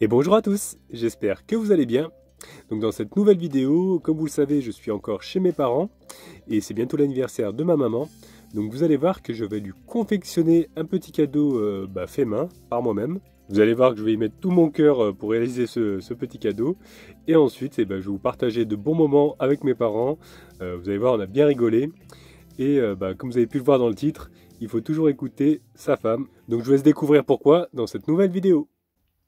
Et bonjour à tous, j'espère que vous allez bien. Donc dans cette nouvelle vidéo, comme vous le savez, je suis encore chez mes parents et c'est bientôt l'anniversaire de ma maman. Donc vous allez voir que je vais lui confectionner un petit cadeau fait main, par moi-même. Vous allez voir que je vais y mettre tout mon cœur pour réaliser ce petit cadeau. Et ensuite, je vais vous partager de bons moments avec mes parents. Vous allez voir, on a bien rigolé. Et comme vous avez pu le voir dans le titre, il faut toujours écouter sa femme. Donc je vous laisse découvrir pourquoi dans cette nouvelle vidéo.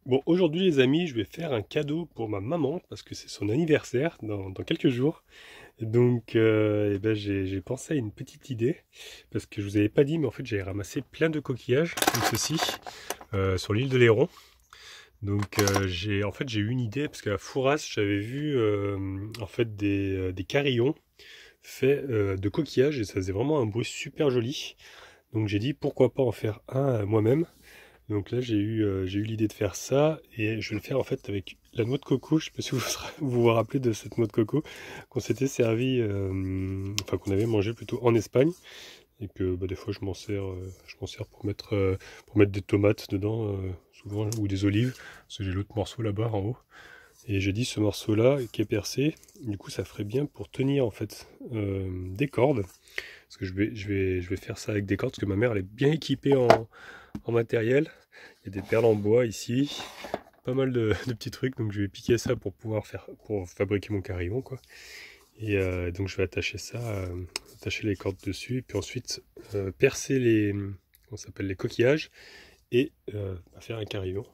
Bon, aujourd'hui les amis, je vais faire un cadeau pour ma maman parce que c'est son anniversaire dans quelques jours. Donc j'ai pensé à une petite idée parce que je vous avais pas dit, mais en fait j'ai ramassé plein de coquillages comme ceci sur l'île de Léron. Donc j'ai eu une idée parce qu'à Fouras j'avais vu des carillons faits de coquillages et ça faisait vraiment un bruit super joli. Donc j'ai dit pourquoi pas en faire un moi-même. Donc là j'ai eu l'idée de faire ça et je vais le faire en fait avec la noix de coco. Je sais pas si vous vous rappelez de cette noix de coco qu'on s'était servi, qu'on avait mangé plutôt en Espagne et que des fois je m'en sers pour mettre des tomates dedans souvent ou des olives parce que j'ai l'autre morceau là-bas en haut. Et j'ai dit ce morceau là qui est percé, du coup ça ferait bien pour tenir en fait des cordes. Parce que je vais faire ça avec des cordes parce que ma mère elle est bien équipée en matériel. Il y a des perles en bois ici, pas mal de petits trucs, donc je vais piquer ça pour fabriquer mon carillon quoi. Et donc je vais attacher ça, attacher les cordes dessus, et puis ensuite percer les coquillages et faire un carillon.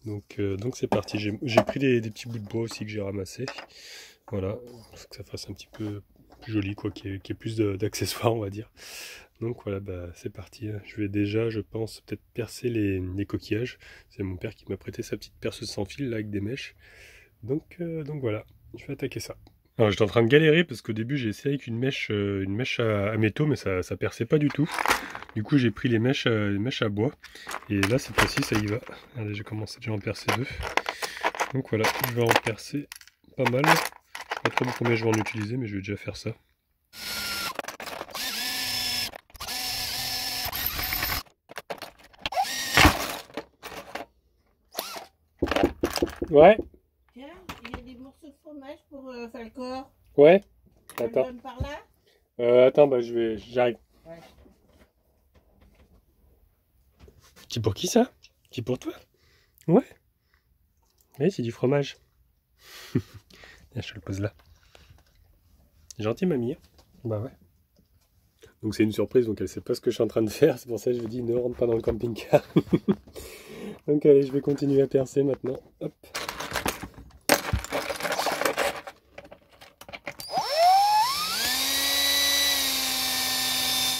Donc c'est parti. J'ai pris des petits bouts de bois aussi que j'ai ramassés. Voilà, pour que ça fasse un petit peu plus joli quoi, qu'il y ait plus d'accessoires on va dire. Donc voilà, c'est parti. Je vais déjà, je pense, peut-être percer les coquillages. C'est mon père qui m'a prêté sa petite perceuse sans fil là avec des mèches. Donc voilà, je vais attaquer ça. Alors j'étais en train de galérer parce qu'au début j'ai essayé avec une mèche à métaux, mais ça perçait pas du tout. Du coup j'ai pris les mèches à bois. Et là cette fois-ci ça y va. Allez, j'ai commencé déjà à en percer deux. Donc voilà, je vais en percer pas mal. Je sais pas trop combien je vais en utiliser, mais je vais déjà faire ça. Ouais. Tiens, il y a des morceaux de fromage pour Falcor. Ouais. Tu me Attends. donnes par là? Attends, j'arrive. Ouais. Qui pour qui ça? Qui pour toi? Ouais. Oui, c'est du fromage. Tiens, je te le pose là. Gentil, mamie. Bah ouais. Donc c'est une surprise, donc elle sait pas ce que je suis en train de faire. C'est pour ça que je lui dis ne rentre pas dans le camping-car. Donc allez, je vais continuer à percer maintenant. Hop.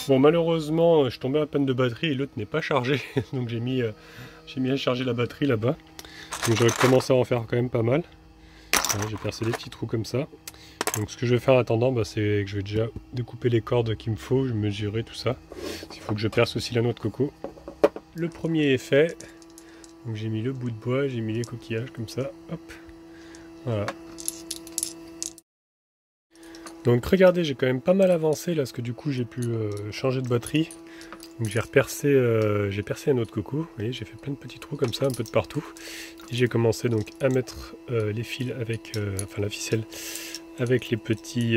Bon, malheureusement, je tombais à panne de batterie et l'autre n'est pas chargé. Donc j'ai mis à charger la batterie là-bas. Donc j'aurais commencé à en faire quand même pas mal. Voilà, j'ai percé des petits trous comme ça. Donc ce que je vais faire en attendant, c'est que je vais déjà découper les cordes qu'il me faut, je vais mesurer tout ça. Il faut que je perce aussi la noix de coco. Le premier est fait. Donc j'ai mis le bout de bois, j'ai mis les coquillages comme ça. Hop. Voilà. Donc regardez, j'ai quand même pas mal avancé là, parce que du coup j'ai pu changer de batterie. Donc j'ai percé la noix de coco. Vous voyez, j'ai fait plein de petits trous comme ça, un peu de partout. Et j'ai commencé donc à mettre les fils avec, la ficelle avec les petits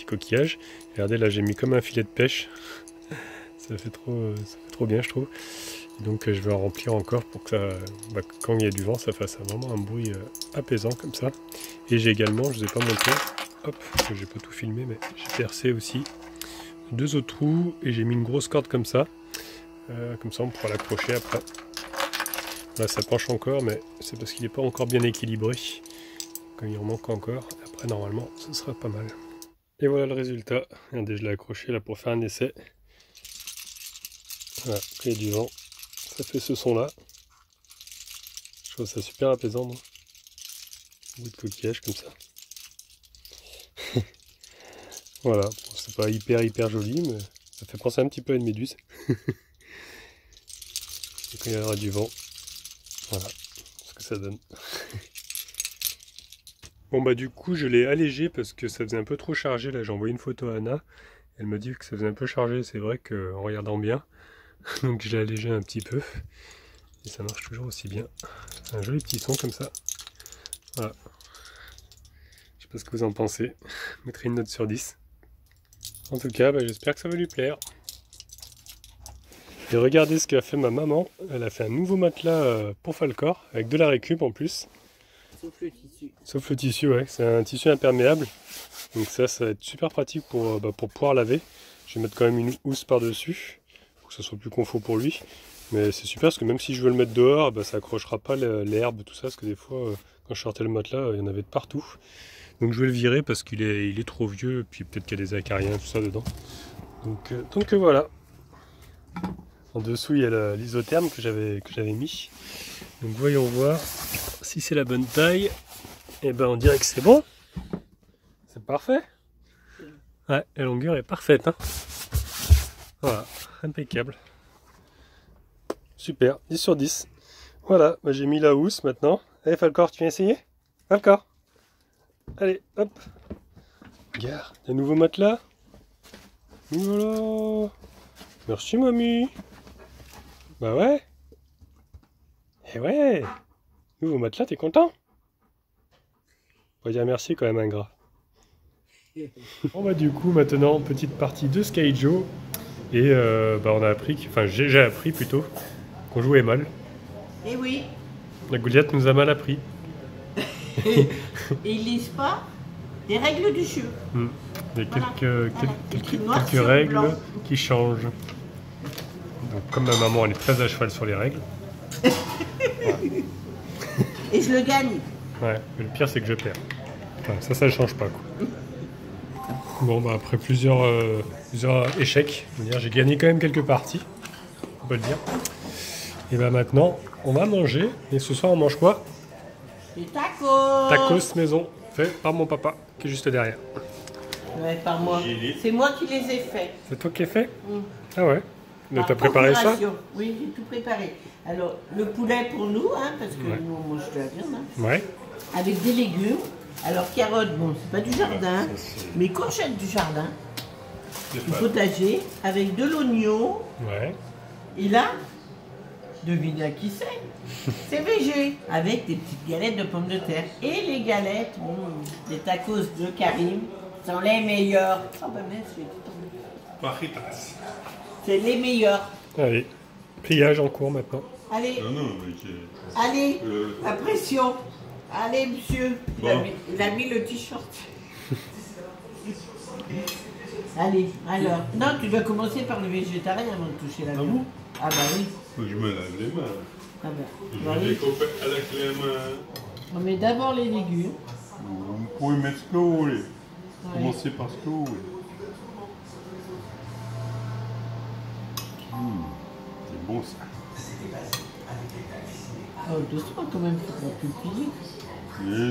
coquillages. Regardez, là j'ai mis comme un filet de pêche. Ça fait trop bien je trouve. Et donc je vais en remplir encore pour que ça, quand il y a du vent, ça fasse vraiment un bruit apaisant comme ça. Et j'ai également, je ne vous ai pas montré, hop, parce que j'ai pas tout filmé, mais j'ai percé aussi deux autres trous et j'ai mis une grosse corde comme ça. Comme ça on pourra l'accrocher après. Là ça penche encore, mais c'est parce qu'il n'est pas encore bien équilibré. Quand il en manque encore, après normalement ce sera pas mal. Et voilà le résultat. Regardez, je l'ai accroché là pour faire un essai. Voilà, quand il y a du vent, ça fait ce son là. Je trouve ça super apaisant, moi. Un bout de coquillage comme ça. Voilà, bon, c'est pas hyper joli, mais ça fait penser un petit peu à une méduse. Et quand il y aura du vent, voilà ce que ça donne. Bon du coup je l'ai allégé parce que ça faisait un peu trop chargé. Là j'ai envoyé une photo à Anna. Elle me dit que ça faisait un peu chargé, c'est vrai qu'en regardant bien. Donc je l'ai allégé un petit peu. Et ça marche toujours aussi bien. C'est un joli petit son comme ça. Voilà. Je sais pas ce que vous en pensez. Je mettrai une note sur 10. En tout cas, j'espère que ça va lui plaire. Et regardez ce qu'a fait ma maman. Elle a fait un nouveau matelas pour Falcor, avec de la récup en plus. Sauf le tissu. Sauf le tissu, ouais. C'est un tissu imperméable. Donc ça va être super pratique pour pouvoir laver. Je vais mettre quand même une housse par-dessus, pour que ça soit plus confort pour lui. Mais c'est super parce que même si je veux le mettre dehors, ça accrochera pas l'herbe, tout ça. Parce que des fois, quand je sortais le matelas, il y en avait de partout. Donc je vais le virer parce qu'il est trop vieux. Et puis peut-être qu'il y a des acariens, tout ça dedans. Donc voilà. En dessous, il y a l'isotherme que j'avais mis. Donc voyons voir si c'est la bonne taille. Et on dirait que c'est bon. C'est parfait. Ouais, la longueur est parfaite. Hein. Voilà, impeccable. Super, 10 sur 10. Voilà, j'ai mis la housse maintenant. Allez Falcor, tu viens essayer? Falcor. Allez, hop. Regarde, un nouveau matelas. Voilà. Merci mamie. Bah ouais. Eh ouais. Nouveau matelas, t'es content? On va dire merci quand même, ingrat. Bon du coup maintenant petite partie de Skyjo et on a appris, enfin j'ai appris plutôt qu'on jouait mal. Et oui. La Goliath nous a mal appris. Et ils lisent pas les règles du jeu. Il y a quelques sur règles blanc. qui changent. Donc comme ma maman elle est très à cheval sur les règles. Et je le gagne. Ouais, mais le pire c'est que je perds. Enfin, ça ne change pas quoi. Bon après plusieurs échecs, j'ai gagné quand même quelques parties, on peut le dire. Et maintenant on va manger, et ce soir on mange quoi? Des tacos. Tacos maison, fait par mon papa, qui est juste derrière. Ouais, par moi. C'est moi qui les ai faits. C'est toi qui as fait? Ah ouais? Mais Par t'as préparé ça? procuration. Oui, j'ai tout préparé. Alors, le poulet pour nous, hein, parce que nous on mange de la viande, hein, Ouais. avec des légumes. Alors, carottes, bon, c'est pas du jardin, mais courgettes du jardin. Du potager, avec de l'oignon. Ouais. Et là, devinez à qui c'est? C'est végé, avec des petites galettes de pommes de terre. Et les galettes, des tacos de Karim, sont les meilleurs. Oh ben mince, je vais tout tomber. C'est les meilleurs. Allez, pliage en cours maintenant. Allez, Non, mais allez, la pression. Allez, monsieur. Bon. Il a mis le t-shirt. Allez, alors. Non, tu dois commencer par le végétarien avant de toucher la viande. bon? Ah bah oui. faut que je me lave les mains. Ah bah, Je bah vais oui. découper avec les mains. On met d'abord les légumes. Vous pouvez mettre ce que vous voulez. Ouais. Commencez par ce que vous voulez. C'est bon ça. Oh, doucement quand même, faut pas plus plier.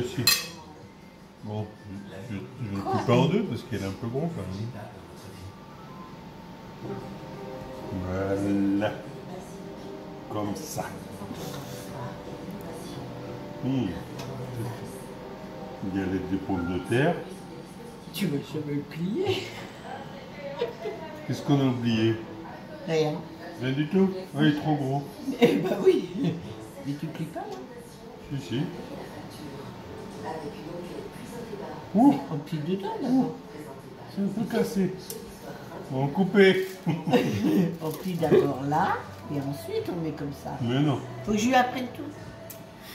Et si. Bon, je vais le couper en deux parce qu'il est un peu gros quand même. Voilà. Comme ça. Galette de pommes de terre. Tu veux jamais le plier? Qu'est-ce qu'on a oublié? Rien. Rien du tout. Ah, il est trop gros. Eh bah oui. Mais tu plies pas là? Si, si. Ouh, On plie dedans d'abord. c'est un peu cassé. On va couper. On plie d'abord là, et ensuite on met comme ça. Mais non. Faut que je lui apprenne tout.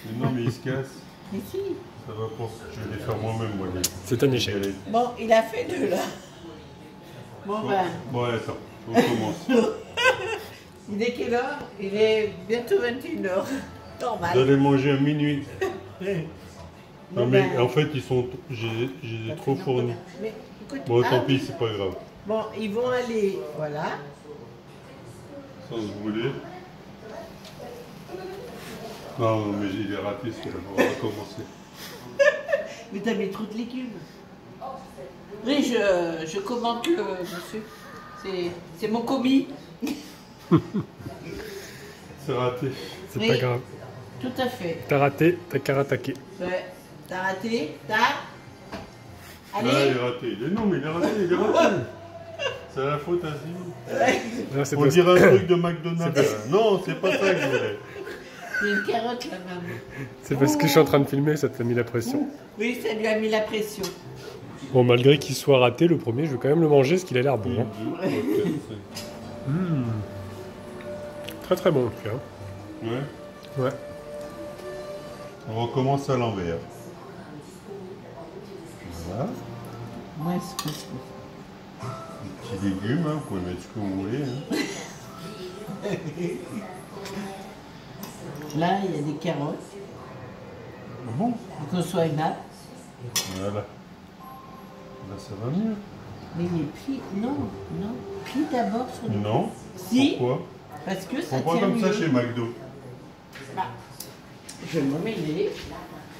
Mais non, mais il se casse. Mais si. Ça va pas. Je vais les faire moi-même, moi. C'est un échec. Bon, il a fait deux là. Bon ben, Bon, attends. On commence. il est quelle heure? Il est bientôt 21h. Vous Normal. allez manger à minuit. Non, mais ben, en fait, ils sont. J'ai trop fourni. Mais écoute, Bon, ah, tant pis, c'est pas grave. bon, ils vont aller, voilà. Ça, vous voulez. Non, mais il est raté celui-là. On va recommencer. Mais t'as mis trop de légumes. Oui, je commente le monsieur. C'est mon commis. C'est raté. C'est Oui. pas grave. Tout à fait. T'as raté, t'as qu'à rattaquer. Ouais. T'as raté, t'as. Ah, il est Allez. raté. Non, mais il est raté. C'est la faute à Simon. Ouais. Là, c'est On pas- dirait un truc de McDonald's. Non, c'est pas ça que je voulais. C'est une carotte, la maman. C'est parce que je suis en train de filmer, ça te a mis la pression. Oui, ça lui a mis la pression. Bon, malgré qu'il soit raté, le premier, je vais quand même le manger, parce qu'il a l'air bon. Hein. Très très bon, en tout cas. Ouais. Ouais. On recommence à l'envers. Voilà. Ouais, c'est presque. Des petits légumes, hein, vous pouvez mettre ce que vous voulez. Hein. Là, il y a des carottes. Ah bon? Faut qu'on soit une nappe. Voilà. Là, ça va mieux. Mais plie, non, plie d'abord sur le... Non. Si, Pourquoi? parce que ça Pourquoi tient comme ça mieux. chez McDo? Bah, je vais m'emmêler.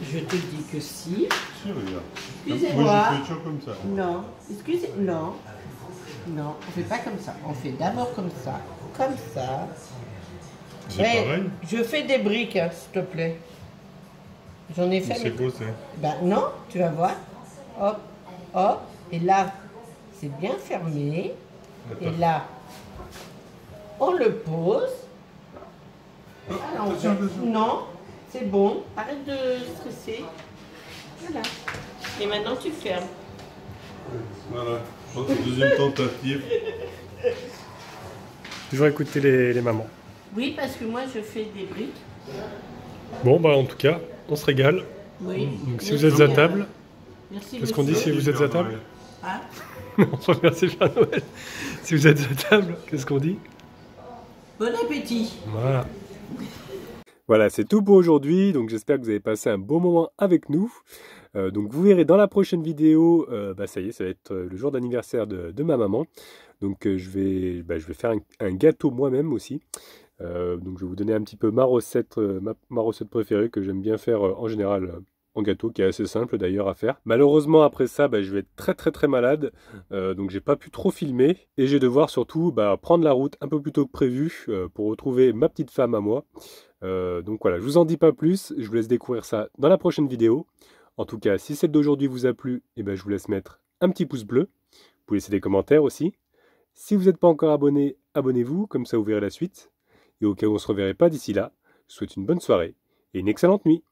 Je te dis que si. Si, regarde. Excusez-moi. Moi, je fais toujours comme ça. Non, excusez, non, on fait pas comme ça. On fait d'abord comme ça, comme ça. C'est Ouais, pareil. je fais des briques, hein, s'il te plaît. J'en ai fait. C'est mais- beau, c'est. Ben non, tu vas voir. Hop, hop, et là, c'est bien fermé. Et là, on le pose. Voilà, on Attention, fait- attention. Non, c'est bon. Arrête de stresser. Voilà. Et maintenant, tu fermes. Voilà. Votre deuxième tentative. Toujours écouter les mamans. Oui, parce que moi, je fais des briques. Bon, bah en tout cas, on se régale. Oui. Donc si vous êtes à table, Merci. qu'est-ce qu'on dit si vous êtes à table? Ah, On se remercie Père Noël. Si vous êtes à table, qu'est-ce qu'on dit? bon appétit. Voilà. Voilà, c'est tout pour aujourd'hui. Donc j'espère que vous avez passé un beau moment avec nous. Donc vous verrez dans la prochaine vidéo, ça y est, ça va être le jour d'anniversaire de ma maman. Donc je vais faire un gâteau moi-même aussi. Donc je vais vous donner un petit peu ma recette préférée que j'aime bien faire en général en gâteau, qui est assez simple d'ailleurs à faire. Malheureusement après ça, je vais être très malade, donc j'ai pas pu trop filmer et je vais devoir surtout prendre la route un peu plus tôt que prévu pour retrouver ma petite femme à moi. Donc voilà, je vous en dis pas plus, je vous laisse découvrir ça dans la prochaine vidéo. En tout cas, si celle d'aujourd'hui vous a plu, je vous laisse mettre un petit pouce bleu. Vous pouvez laisser des commentaires aussi. Si vous n'êtes pas encore abonné, abonnez-vous, comme ça vous verrez la suite. Et au cas où on ne se reverrait pas d'ici là, je vous souhaite une bonne soirée et une excellente nuit.